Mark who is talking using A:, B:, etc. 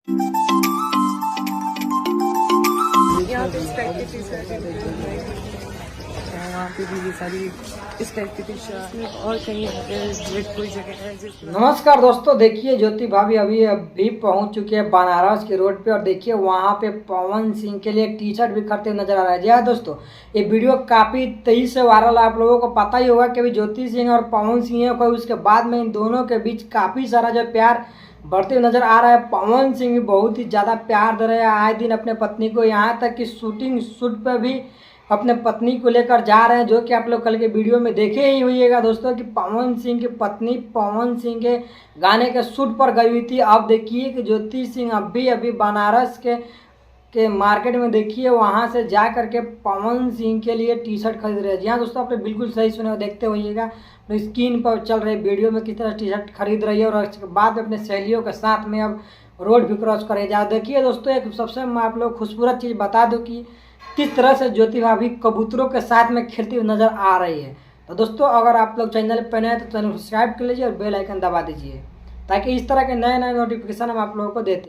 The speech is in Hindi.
A: यहाँ पे इस टाइप की वहाँ पे भी ये सारी इस टाइप की टी शर्ट और कहीं कोई जगह है जिसमें।
B: नमस्कार दोस्तों, देखिए ज्योति भाभी अभी पहुंच चुके हैं बनारस के रोड पे और देखिए वहां पे पवन सिंह के लिए एक टी शर्ट भी खरीदते नजर आ रहा है। जी हाँ दोस्तों, ये वीडियो काफ़ी तेजी से वायरल है। आप लोगों को पता ही होगा कि अभी ज्योति सिंह और पवन सिंह को उसके बाद में इन दोनों के बीच काफ़ी सारा जो प्यार बढ़ते हुए नजर आ रहा है। पवन सिंह भी बहुत ही ज़्यादा प्यार दे रहे हैं आए दिन अपने पत्नी को, यहाँ तक कि शूट पर भी अपने पत्नी को लेकर जा रहे हैं, जो कि आप लोग कल के वीडियो में देखे ही होइएगा दोस्तों कि पवन सिंह की पत्नी पवन सिंह के गाने के शूट पर गई हुई थी। अब देखिए कि ज्योति सिंह अभी बनारस के मार्केट में देखिए वहां से जा करके पवन सिंह के लिए टी शर्ट खरीद रहे हैं। जी हाँ दोस्तों, आपने बिल्कुल सही सुने और देखते होइएगा स्क्रीन पर चल रहे वीडियो में किस तरह टी शर्ट खरीद रही है और उसके बाद अपने सहेलियों के साथ में अब रोड भी क्रॉस करे जा। देखिए दोस्तों, एक सबसे मैं आप लोग खूबसूरत चीज़ बता दूँ कि किस तरह से ज्योति भाभी कबूतरों के साथ में खेलती हुई नजर आ रही है। तो दोस्तों, अगर आप लोग चैनल पर नए हैं तो चैनल सब्सक्राइब कर लीजिए और बेल आइकन दबा दीजिए ताकि इस तरह के नए नए नोटिफिकेशन हम आप लोगों को देते हैं।